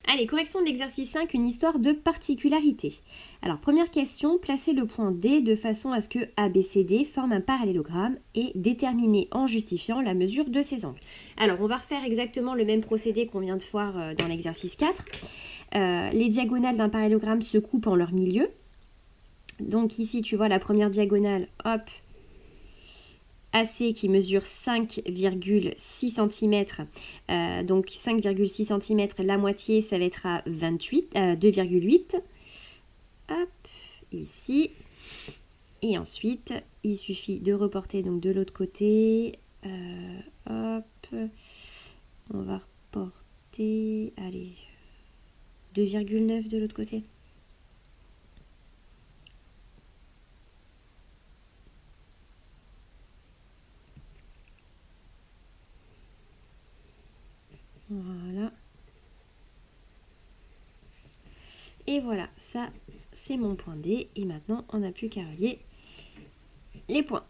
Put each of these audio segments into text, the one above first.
Allez, correction de l'exercice 5, une histoire de particularité. Alors, première question, placez le point D de façon à ce que ABCD forme un parallélogramme et déterminez en justifiant la mesure de ses angles. Alors, on va refaire exactement le même procédé qu'on vient de voir dans l'exercice 4. Les diagonales d'un parallélogramme se coupent en leur milieu. Donc ici, tu vois la première diagonale, hop, AC qui mesure 5,6 cm. Donc 5,6 cm, la moitié, ça va être à 2,8. Hop, ici. Et ensuite, il suffit de reporter donc de l'autre côté. Hop, on va reporter, allez, 2,9 de l'autre côté. Voilà. Et voilà, ça c'est mon point D. Et maintenant, on n'a plus qu'à relier les points.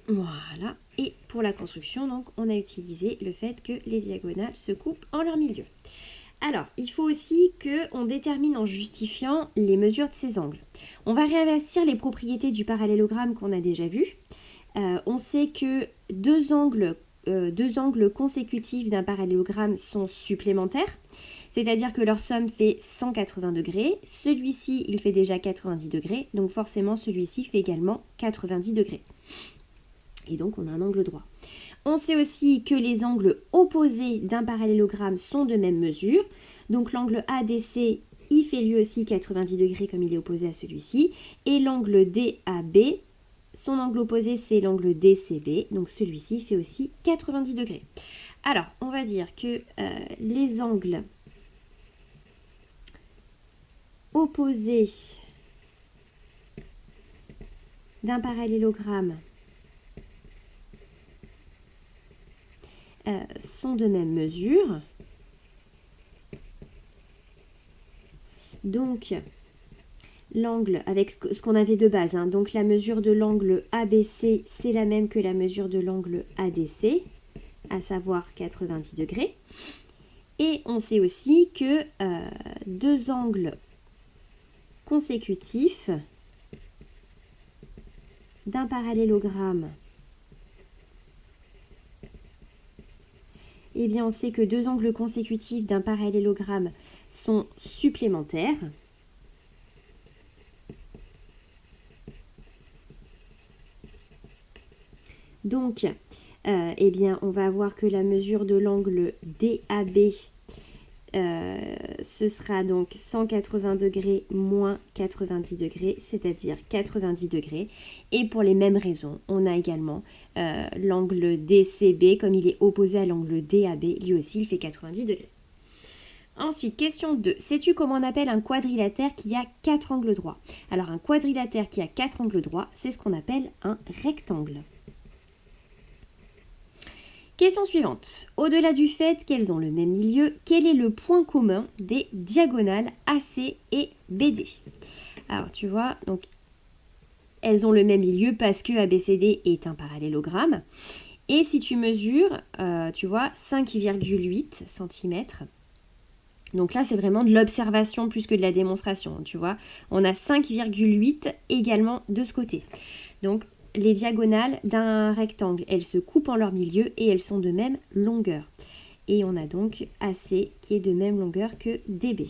Voilà. Et pour la construction, donc, on a utilisé le fait que les diagonales se coupent en leur milieu. Alors, il faut aussi qu'on détermine en justifiant les mesures de ces angles. On va réinvestir les propriétés du parallélogramme qu'on a déjà vu. On sait que deux angles consécutifs d'un parallélogramme sont supplémentaires, c'est-à-dire que leur somme fait 180 degrés. Celui-ci, il fait déjà 90 degrés, donc forcément celui-ci fait également 90 degrés. Et donc on a un angle droit. On sait aussi que les angles opposés d'un parallélogramme sont de même mesure. Donc l'angle ADC, il fait lui aussi 90 degrés comme il est opposé à celui-ci. Et l'angle DAB, son angle opposé c'est l'angle DCB. Donc celui-ci fait aussi 90 degrés. Alors on va dire que les angles opposés d'un parallélogramme sont de même mesure. Donc, l'angle, avec ce qu'on avait de base, hein, donc la mesure de l'angle ABC, c'est la même que la mesure de l'angle ADC, à savoir 90 degrés. Et on sait aussi que deux angles consécutifs d'un parallélogramme, eh bien on sait que deux angles consécutifs d'un parallélogramme sont supplémentaires. Donc, eh bien, on va voir que la mesure de l'angle DAB, ce sera donc 180 degrés moins 90 degrés, c'est-à-dire 90 degrés. Et pour les mêmes raisons, on a également l'angle DCB, comme il est opposé à l'angle DAB, lui aussi il fait 90 degrés. Ensuite, question 2. Sais-tu comment on appelle un quadrilatère qui a 4 angles droits? Alors, un quadrilatère qui a 4 angles droits, c'est ce qu'on appelle un rectangle. Question suivante. Au-delà du fait qu'elles ont le même milieu, quel est le point commun des diagonales AC et BD? Alors, tu vois, donc, elles ont le même milieu parce que ABCD est un parallélogramme. Et si tu mesures, tu vois, 5,8 cm. Donc là, c'est vraiment de l'observation plus que de la démonstration, tu vois. On a 5,8 également de ce côté. Donc, les diagonales d'un rectangle, elles se coupent en leur milieu et elles sont de même longueur. Et on a donc AC qui est de même longueur que DB.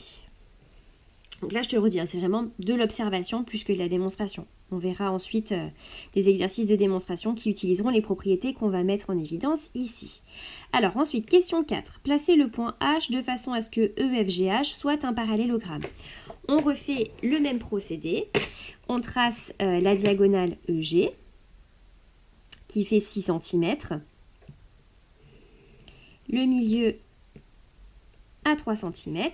Donc là, je te le redis, c'est vraiment de l'observation plus que de la démonstration. On verra ensuite des exercices de démonstration qui utiliseront les propriétés qu'on va mettre en évidence ici. Alors ensuite, question 4. Placez le point H de façon à ce que EFGH soit un parallélogramme. On refait le même procédé. On trace la diagonale EG qui fait 6 cm. Le milieu à 3 cm.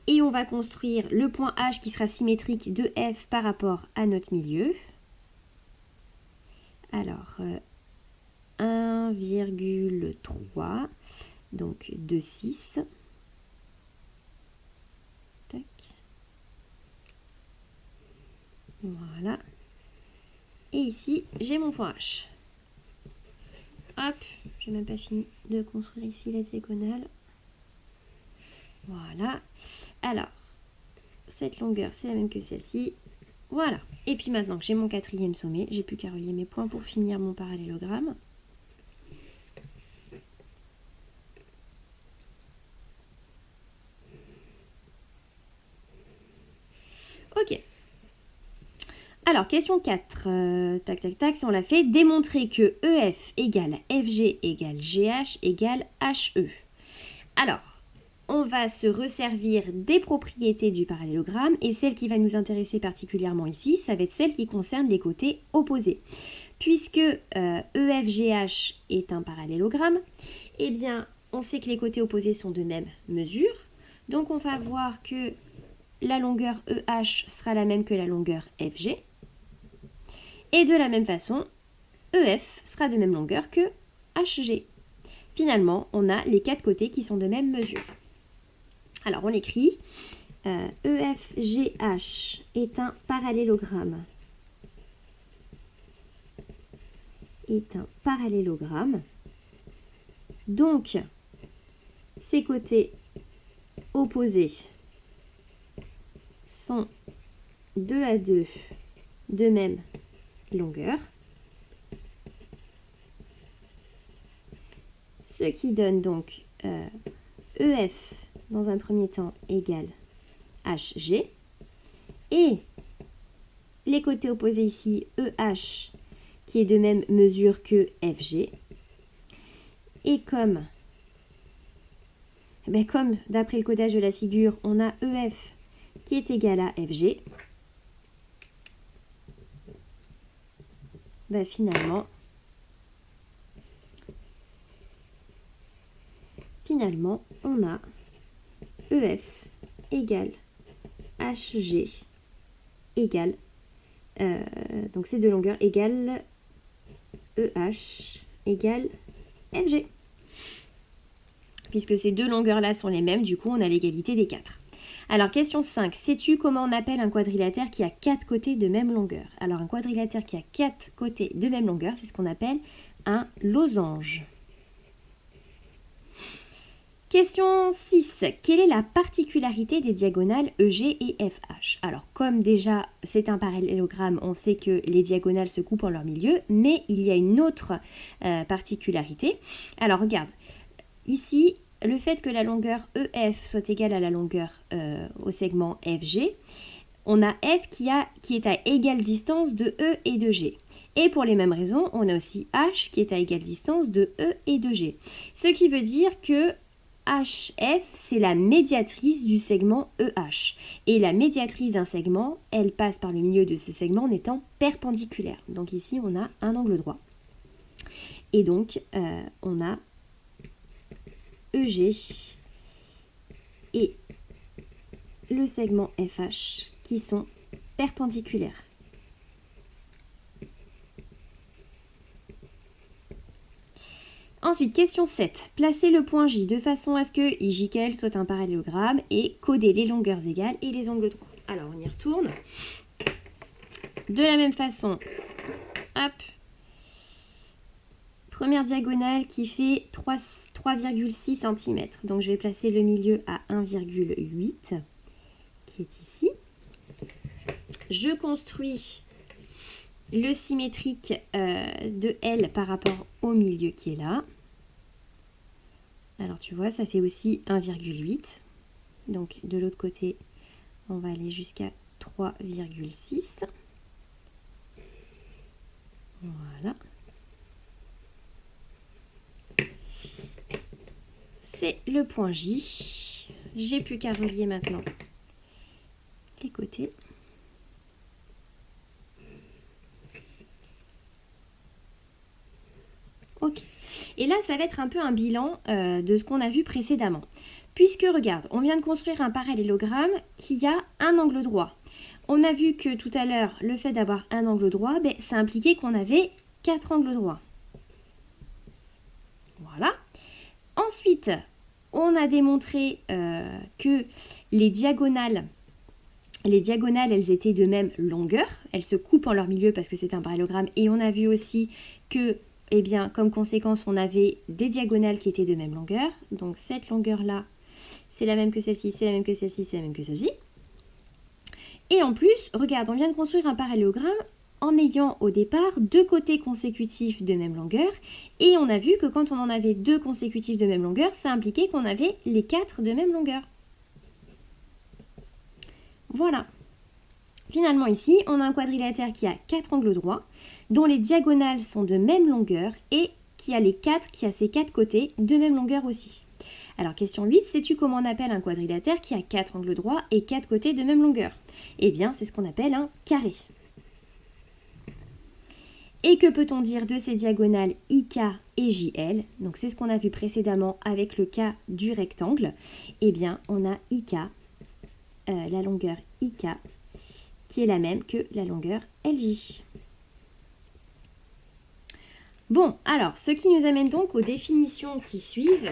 Et on va construire le point H qui sera symétrique de F par rapport à notre milieu. Alors, 1,3, donc 2,6. Tac. Voilà. Et ici, j'ai mon point H. Hop, j'ai même pas fini de construire ici la diagonale. Voilà. Alors, cette longueur, c'est la même que celle-ci. Voilà. Et puis maintenant que j'ai mon quatrième sommet, j'ai plus qu'à relier mes points pour finir mon parallélogramme. Ok. Alors, question 4. Tac, tac, tac, si on l'a fait. Démontrer que EF égale FG égale GH égale HE. Alors, on va se resservir des propriétés du parallélogramme et celle qui va nous intéresser particulièrement ici, ça va être celle qui concerne les côtés opposés. Puisque EFGH est un parallélogramme, eh bien, on sait que les côtés opposés sont de même mesure. Donc, on va voir que la longueur EH sera la même que la longueur FG. Et de la même façon, EF sera de même longueur que HG. Finalement, on a les quatre côtés qui sont de même mesure. Alors, on écrit EFGH est un parallélogramme. Donc, ces côtés opposés sont 2 à 2 de même longueur. Ce qui donne donc EF dans un premier temps égale HG. Et les côtés opposés ici, EH qui est de même mesure que FG. Et comme d'après le codage de la figure, on a EF qui est égal à FG, finalement, on a EF égale HG égale, donc ces deux longueurs égale EH égale FG. Puisque ces deux longueurs-là sont les mêmes, du coup, on a l'égalité des 4. Alors, question 5. Sais-tu comment on appelle un quadrilatère qui a 4 côtés de même longueur? Alors, un quadrilatère qui a 4 côtés de même longueur, c'est ce qu'on appelle un losange. Question 6. Quelle est la particularité des diagonales EG et FH? Alors, comme déjà c'est un parallélogramme, on sait que les diagonales se coupent en leur milieu, mais il y a une autre particularité. Alors, regarde, ici, le fait que la longueur EF soit égale à la longueur au segment FG, on a F qui est à égale distance de E et de G. Et pour les mêmes raisons, on a aussi H qui est à égale distance de E et de G. Ce qui veut dire que HF, c'est la médiatrice du segment EH. Et la médiatrice d'un segment, elle passe par le milieu de ce segment en étant perpendiculaire. Donc ici, on a un angle droit. Et donc, on a EG et le segment FH qui sont perpendiculaires. Ensuite, question 7. Placez le point J de façon à ce que IJKL soit un parallélogramme et coder les longueurs égales et les angles droits. Alors, on y retourne. De la même façon, hop, première diagonale qui fait 3,6 cm. Donc, je vais placer le milieu à 1,8 qui est ici. Je construis le symétrique de L par rapport au milieu qui est là. Alors tu vois, ça fait aussi 1,8. Donc de l'autre côté, on va aller jusqu'à 3,6. Voilà. C'est le point J. J'ai plus qu'à relier maintenant les côtés. Ok. Et là, ça va être un peu un bilan de ce qu'on a vu précédemment. Puisque, regarde, on vient de construire un parallélogramme qui a un angle droit. On a vu que tout à l'heure, le fait d'avoir un angle droit, ça impliquait qu'on avait 4 angles droits. Voilà. Ensuite, on a démontré que les diagonales, elles étaient de même longueur. Elles se coupent en leur milieu parce que c'est un parallélogramme. Et on a vu aussi que eh bien, comme conséquence, on avait des diagonales qui étaient de même longueur. Donc cette longueur-là, c'est la même que celle-ci, c'est la même que celle-ci, c'est la même que celle-ci. Et en plus, regarde, on vient de construire un parallélogramme en ayant au départ deux côtés consécutifs de même longueur. Et on a vu que quand on en avait deux consécutifs de même longueur, ça impliquait qu'on avait les quatre de même longueur. Voilà. Finalement ici, on a un quadrilatère qui a 4 angles droits, dont les diagonales sont de même longueur et qui a ses 4 côtés de même longueur aussi. Alors question 8, sais-tu comment on appelle un quadrilatère qui a 4 angles droits et 4 côtés de même longueur? Eh bien, c'est ce qu'on appelle un carré. Et que peut-on dire de ces diagonales IK et JL? Donc c'est ce qu'on a vu précédemment avec le cas du rectangle. Eh bien, on a IK, la longueur IK, qui est la même que la longueur LJ. Bon, alors, ce qui nous amène donc aux définitions qui suivent.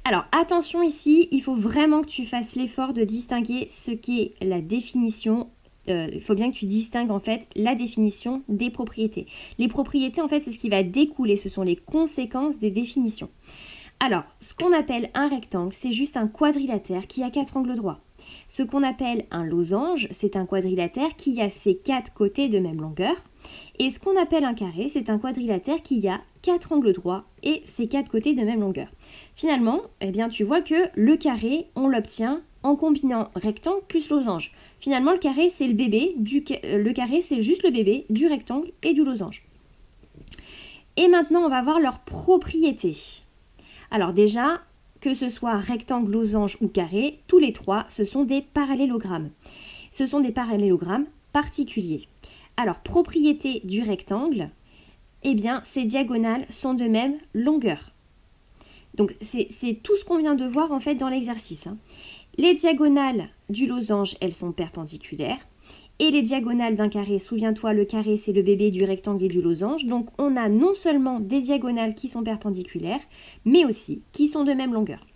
Alors, attention ici, il faut vraiment que tu fasses l'effort de distinguer ce qu'est la définition. Il faut bien que tu distingues en fait la définition des propriétés. Les propriétés, en fait, c'est ce qui va découler, ce sont les conséquences des définitions. Alors, ce qu'on appelle un rectangle, c'est juste un quadrilatère qui a 4 angles droits. Ce qu'on appelle un losange, c'est un quadrilatère qui a ses 4 côtés de même longueur. Et ce qu'on appelle un carré, c'est un quadrilatère qui a 4 angles droits et ses 4 côtés de même longueur. Finalement, eh bien, tu vois que le carré, on l'obtient en combinant rectangle plus losange. Finalement, le carré, c'est le carré, c'est juste le bébé du rectangle et du losange. Et maintenant, on va voir leurs propriétés. Alors déjà, que ce soit rectangle, losange ou carré, tous les trois, ce sont des parallélogrammes. Ce sont des parallélogrammes particuliers. Alors, propriété du rectangle, eh bien, ces diagonales sont de même longueur. Donc, c'est tout ce qu'on vient de voir en fait dans l'exercice. Les diagonales du losange, elles sont perpendiculaires. Et les diagonales d'un carré, souviens-toi, le carré, c'est le bébé du rectangle et du losange. Donc, on a non seulement des diagonales qui sont perpendiculaires, mais aussi qui sont de même longueur.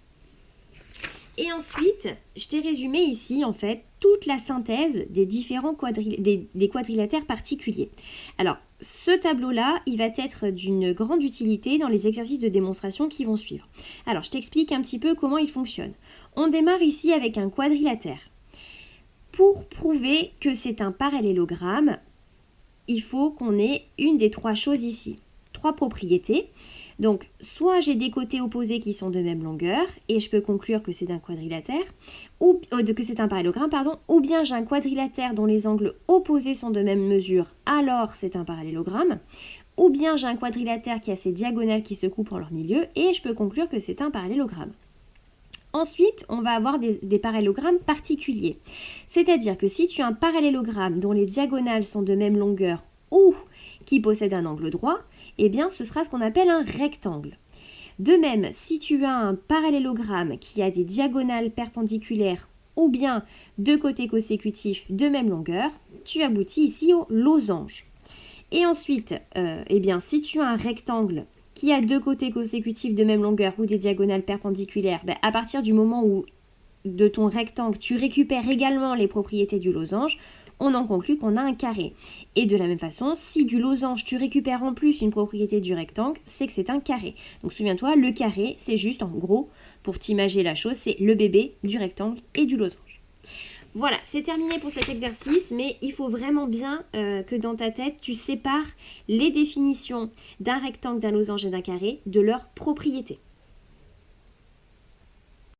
Et ensuite, je t'ai résumé ici, en fait, toute la synthèse des différents des quadrilatères particuliers. Alors, ce tableau-là, il va être d'une grande utilité dans les exercices de démonstration qui vont suivre. Alors, je t'explique un petit peu comment il fonctionne. On démarre ici avec un quadrilatère. Pour prouver que c'est un parallélogramme, il faut qu'on ait une des trois choses ici. 3 propriétés. Donc, soit j'ai des côtés opposés qui sont de même longueur, et je peux conclure que c'est un quadrilatère, ou que c'est un parallélogramme, pardon, ou bien j'ai un quadrilatère dont les angles opposés sont de même mesure, alors c'est un parallélogramme, ou bien j'ai un quadrilatère qui a ses diagonales qui se coupent en leur milieu, et je peux conclure que c'est un parallélogramme. Ensuite, on va avoir des parallélogrammes particuliers. C'est-à-dire que si tu as un parallélogramme dont les diagonales sont de même longueur ou qui possède un angle droit, eh bien ce sera ce qu'on appelle un rectangle. De même, si tu as un parallélogramme qui a des diagonales perpendiculaires ou bien deux côtés consécutifs de même longueur, tu aboutis ici au losange. Et ensuite, eh bien, si tu as un rectangle qui a deux côtés consécutifs de même longueur ou des diagonales perpendiculaires, à partir du moment où de ton rectangle, tu récupères également les propriétés du losange, on en conclut qu'on a un carré. Et de la même façon, si du losange, tu récupères en plus une propriété du rectangle, c'est que c'est un carré. Donc souviens-toi, le carré, c'est juste en gros, pour t'imager la chose, c'est le bébé du rectangle et du losange. Voilà, c'est terminé pour cet exercice, mais il faut vraiment bien que dans ta tête, tu sépares les définitions d'un rectangle, d'un losange et d'un carré de leurs propriétés.